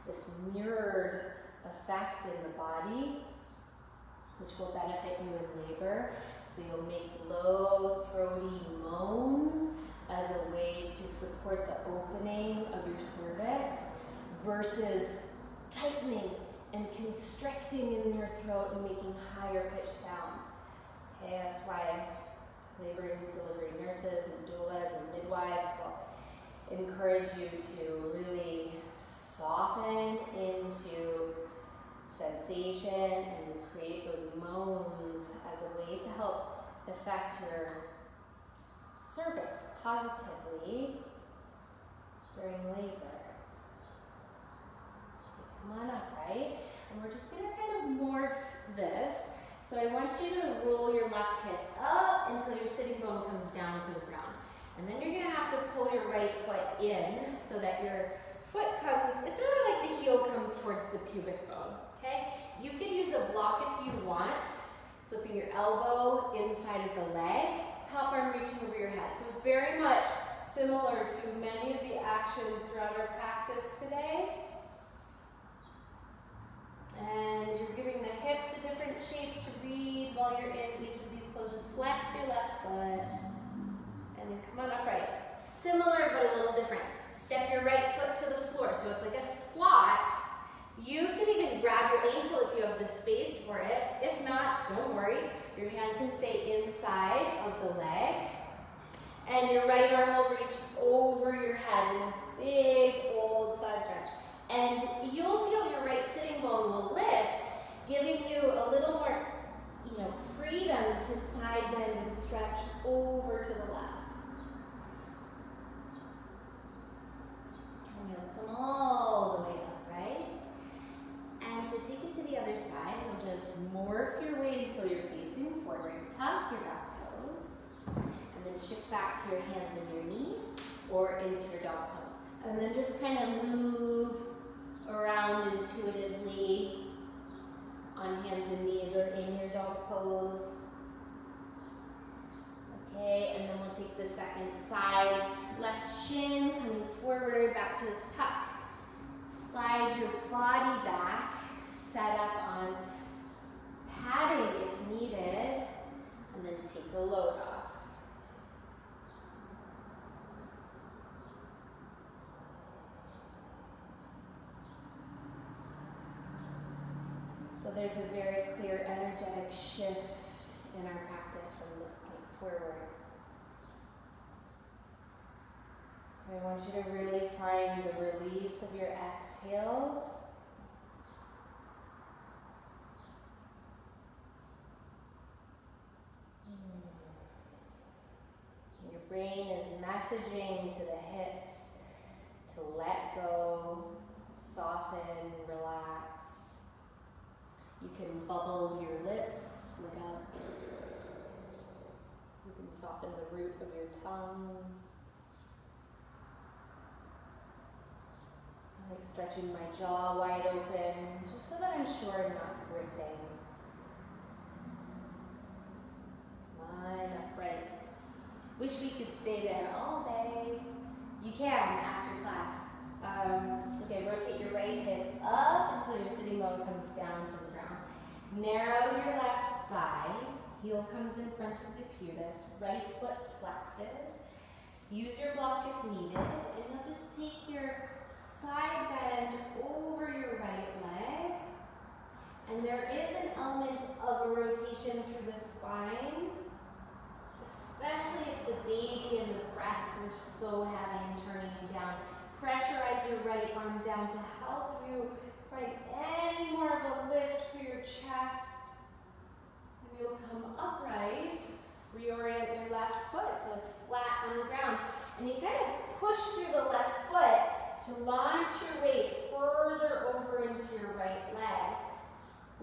this mirrored effect in the body, which will benefit you in labor. So you'll make low, throaty moans as a way to support the opening of your cervix versus tightening and constricting in your throat and making higher pitched sounds. Okay, that's why labor and delivery nurses and doulas and midwives will encourage you to really soften into sensation and create those moans as a way to help affect your cervix positively during labor. Come on up, right? And we're just going to kind of morph this. So I want you to roll your left hip up until your sitting bone comes down to the ground. And then you're going to have to pull your right foot in so that your foot comes, it's really like the heel comes towards the pubic bone, okay? You could use a block if you want, slipping your elbow inside of the leg top arm reaching over your head. So it's very much similar to many of the actions throughout our practice today. And you're giving the hips a different shape to read while you're in each of these poses. Flex your left foot, and then come on upright. Similar, but a little different. Step your right foot to the floor, so it's like a squat. You can even grab your ankle if you have the space for it. If not, don't worry. Your hand can stay inside of the leg. And your right arm will reach over your head in a big old side stretch. And you'll feel your right sitting bone will lift, giving you a little more, freedom to side bend and stretch over to the left. And you'll come all the way up, right? And to take it to the other side, you'll just morph your way until you're facing forward. Tuck your back toes, and then shift back to your hands and your knees, or into your dog pose. And then just kind of move around intuitively on hands and knees or in your dog pose. Okay, and then we'll take the second side. Left shin coming forward, back toes tuck. Slide your body back, set up on padding if needed, and then take a load off. So there's a very clear energetic shift in our practice from this point forward. So I want you to really find the release of your exhales. Your brain is messaging to the hips to let go, soften, relax. You can bubble your lips, look up. You can soften the root of your tongue. I like stretching my jaw wide open, just so that I'm sure I'm not gripping. Come on, upright. Wish we could stay there all day. You can after class. Okay, rotate your right hip up until your sitting bone comes down to the ground. Narrow your left thigh. Heel comes in front of the pubis. Right foot flexes. Use your block if needed. And you'll just take your side bend over your right leg. And there is an element of a rotation through the spine, especially if the baby and the breasts are so heavy and turning you down. Pressurize your right arm down to help you find any more of a lift through your chest. And you'll come upright, reorient your left foot so it's flat on the ground. And you kind of push through the left foot to launch your weight further over into your right leg.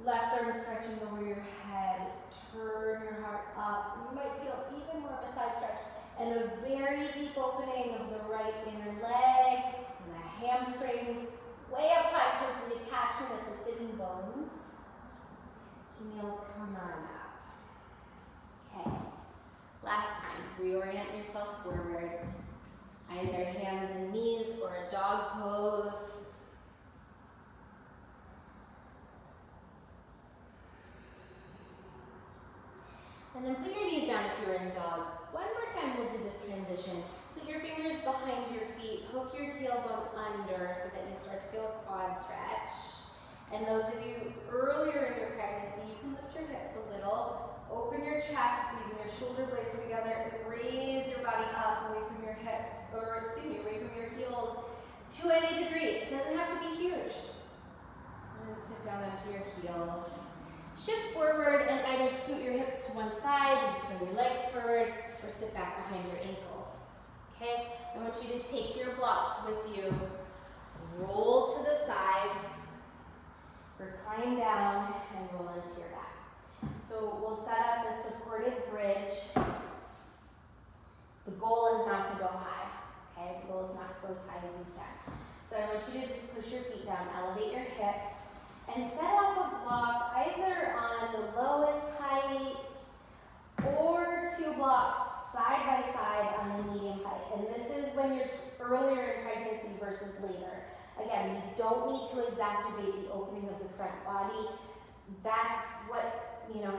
Left arm stretching over your head. Turn your heart up. And you might feel even more of a side stretch and a very deep opening of the right inner leg and the hamstrings way up high towards the attachment at the sitting bones. And you'll come on up. Okay. Last time, reorient yourself forward. Either hands and knees or a dog pose. And then put your knees down if you're in dog. One more time we'll do this transition. Put your fingers behind your feet, hook your tailbone under so that you start to feel a quad stretch. And those of you earlier in your pregnancy, you can lift your hips a little, open your chest, squeezing your shoulder blades together, and raise your body up away from your hips, or excuse me, away from your heels to any degree. It doesn't have to be huge. And then sit down onto your heels. Shift forward and either scoot your hips to one side and swing your legs forward, or sit back behind your ankles. Okay? I want you to take your blocks with you, roll to the side, recline down, and roll into your back. So we'll set up a supported bridge. The goal is not to go high. Okay? The goal is not to go as high as you can. So I want you to just push your feet down, elevate your hips, and set up a block either on the lowest height or two blocks side by side on the medium height. And this is when you're earlier in pregnancy versus later. Again, you don't need to exacerbate the opening of the front body. That's what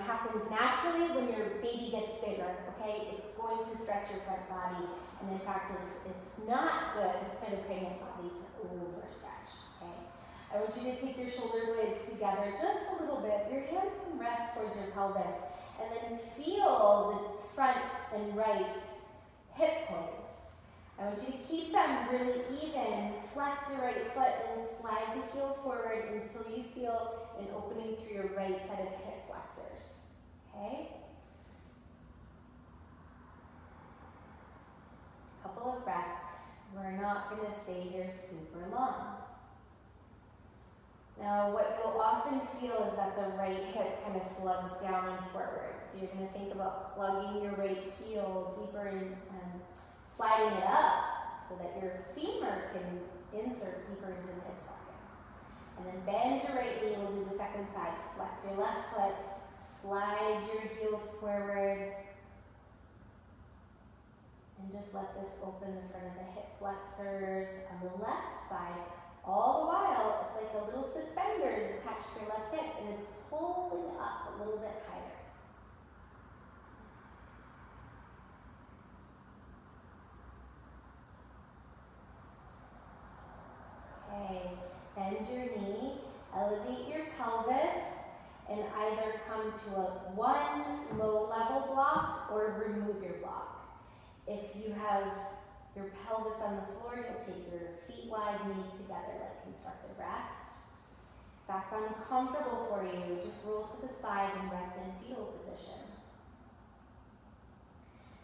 happens naturally when your baby gets bigger, okay? It's going to stretch your front body, and in fact, it's not good for the pregnant body to overstretch, okay? I want you to take your shoulder blades together just a little bit. Your hands can rest towards your pelvis, and then feel the front and right hip points. I want you to keep them really even. Flex your right foot and slide the heel forward until you feel an opening through your right side of hip flexors. Okay? Couple of breaths. We're not going to stay here super long. Now, what you'll often feel is that the right hip kind of slugs down and forward. So you're going to think about plugging your right heel deeper in, sliding it up so that your femur can insert deeper into the hip socket. And then bend your right knee. We'll do the second side. Flex your left foot. Slide your heel forward. And just let this open the front of the hip flexors on the left side. All the while, it's like a little suspenders attached to your left hip, and it's pulling up a little bit higher. Okay, bend your knee, elevate your pelvis, and either come to a one low-level block or remove your block. If you have your pelvis on the floor, you'll take your feet wide, knees together like constructive rest. If that's uncomfortable for you, just roll to the side and rest in fetal position.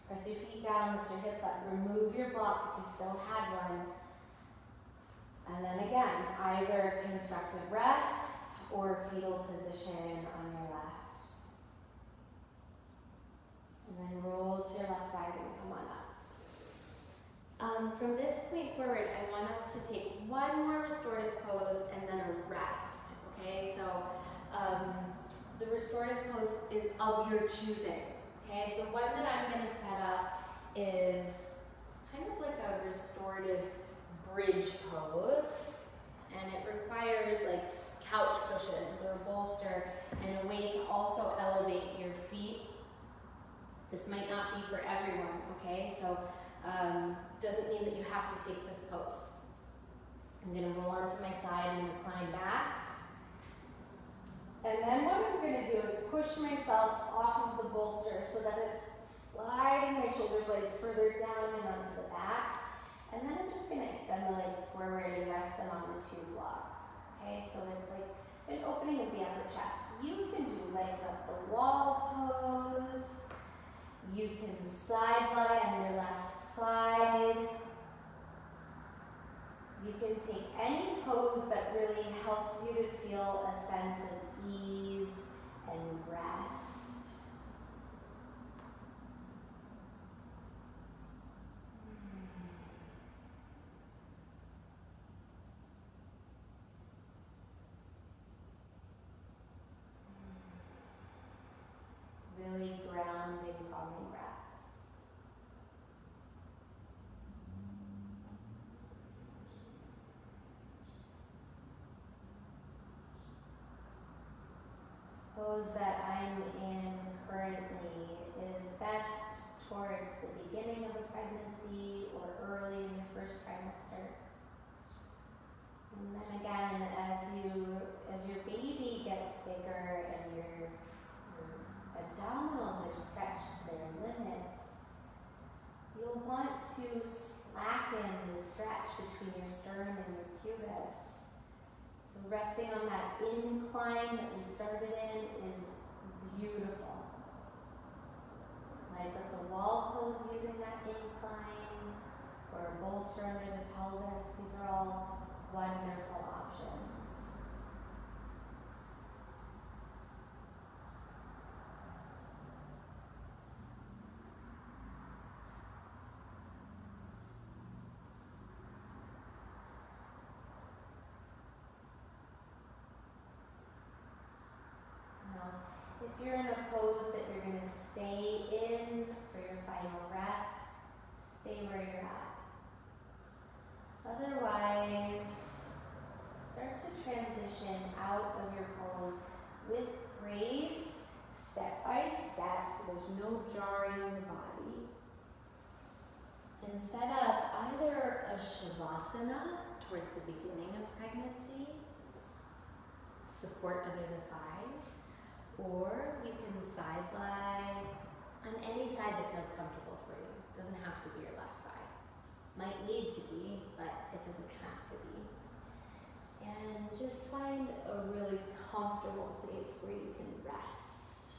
Press your feet down, lift your hips up, remove your block if you still had one. And then again, either constructive rest or fetal position on your left. And then roll to your left side and come on up. From this point forward, I want us to take one more restorative pose and then a rest, okay? So the restorative pose is of your choosing, okay? The one that I'm going to set up is kind of like a restorative bridge pose, and it requires like couch cushions or a bolster and a way to also elevate your feet. This might not be for everyone, okay? So doesn't mean that you have to take this pose. I'm going to roll onto my side and recline back. And then what I'm going to do is push myself off of the bolster so that it's sliding my shoulder blades further down and onto the back. And then I'm just going to extend the legs forward and rest them on the two blocks. Okay, so it's like an opening of the upper chest. You can do legs up the wall pose. You can side lie on your left side. You can take any pose that really helps you to feel a sense of ease and rest. Really grounding, calming breaths. This pose that I'm in currently is best towards the beginning of a pregnancy or early in your first trimester. And then again, as your baby gets bigger and your abdominals are stretched to their limits, you'll want to slacken the stretch between your sternum and your pubis. So resting on that incline that we started in is beautiful. Legs up the wall pose using that incline, or a bolster under the pelvis. These are all wonderful options. If you're in a pose that you're going to stay in for your final rest, stay where you're at. Otherwise, start to transition out of your pose with grace, step by step, so there's no jarring in the body. And set up either a shavasana towards the beginning of pregnancy, support under the thighs, or you can side lie on any side that feels comfortable for you. It doesn't have to be your left side. Might need to be, but it doesn't have to be. And just find a really comfortable place where you can rest.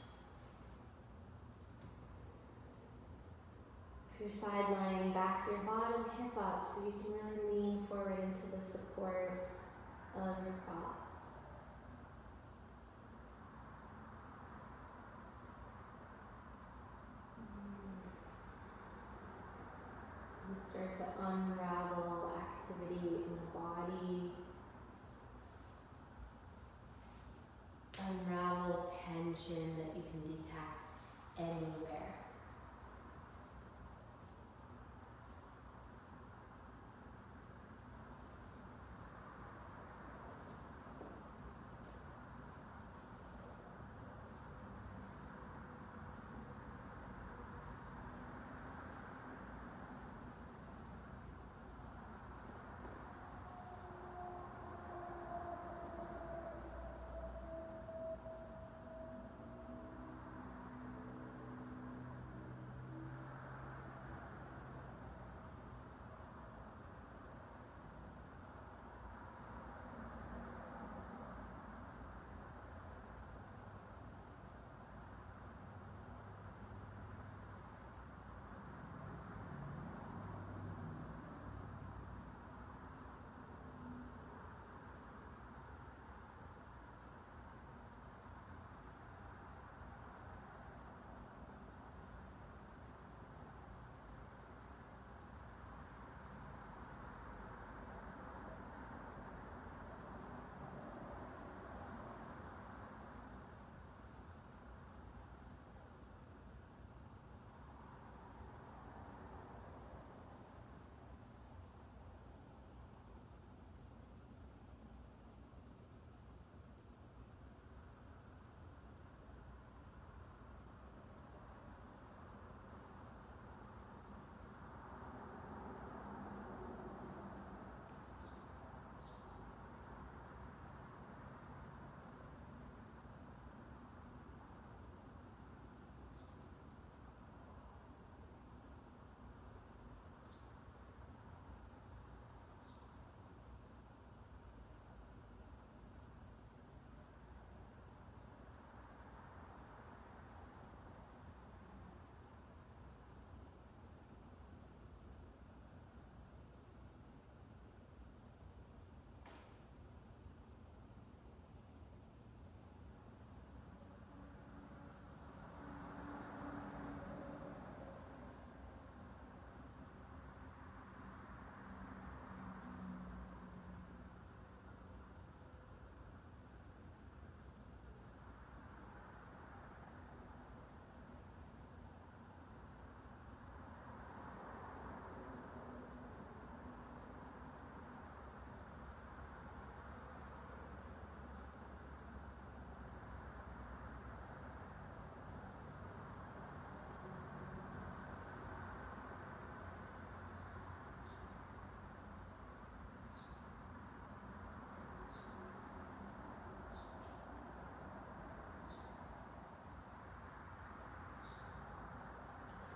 If you're side lying, back your bottom hip up so you can really lean forward into the support of your props. You start to unravel activity in the body, unravel tension that you can detect anywhere.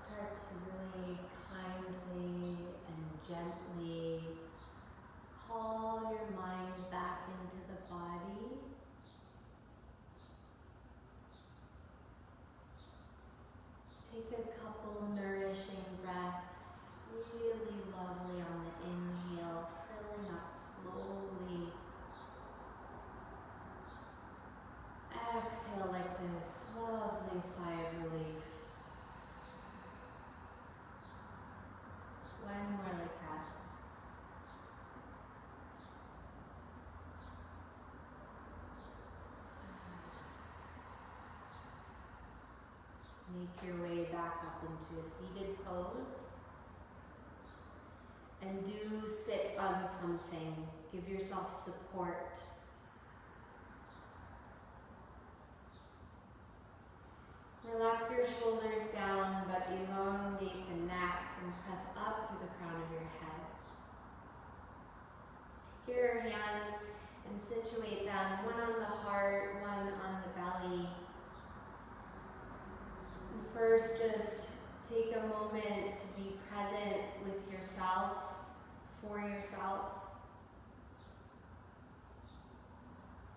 Start to really kindly and gently call your mind back into the body. Take a couple nourishing breaths, really lovely on the inhale, filling up slowly. Exhale like this, lovely sigh of relief. One more like that. Make your way back up into a seated pose. And do sit on something. Give yourself support. Relax your shoulders down, but elongate the neck and press up through the crown of your head. Take your hands and situate them, one on the heart, one on the belly. And first, just take a moment to be present with yourself, for yourself.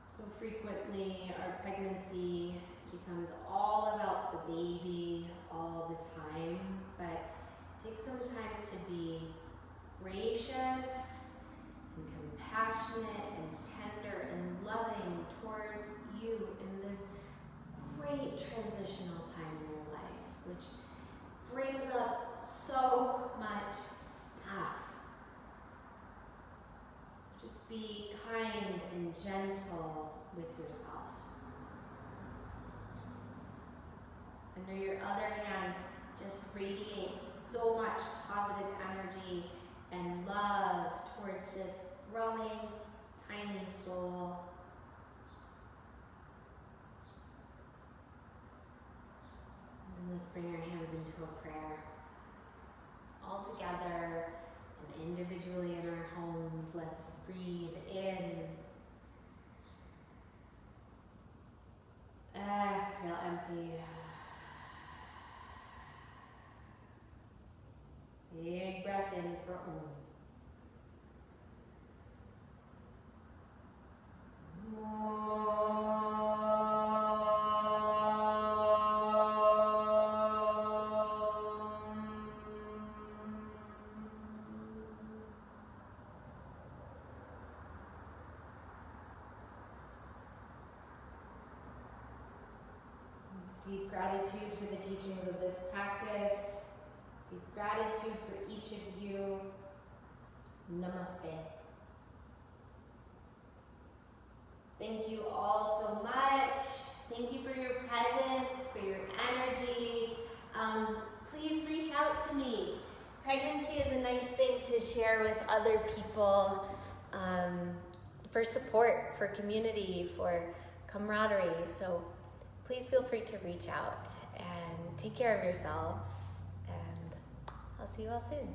So frequently, our pregnancy becomes all about the baby all the time, but take some time to be gracious and compassionate and tender and loving towards you in this great transitional time in your life, which brings up so much stuff. So just be kind and gentle with yourself. Under your other hand, just radiate so much positive energy and love towards this growing, tiny soul. And let's bring our hands into a prayer. All together and individually in our homes, let's breathe in. Exhale, empty. Big breath in for Om. Deep gratitude for the teachings of this practice. Deep gratitude for each of you. Namaste. Thank you all so much. Thank you for your presence, for your energy. Please reach out to me. Pregnancy is a nice thing to share with other people for support, for community, for camaraderie. So please feel free to reach out and take care of yourselves. And I'll see you all soon.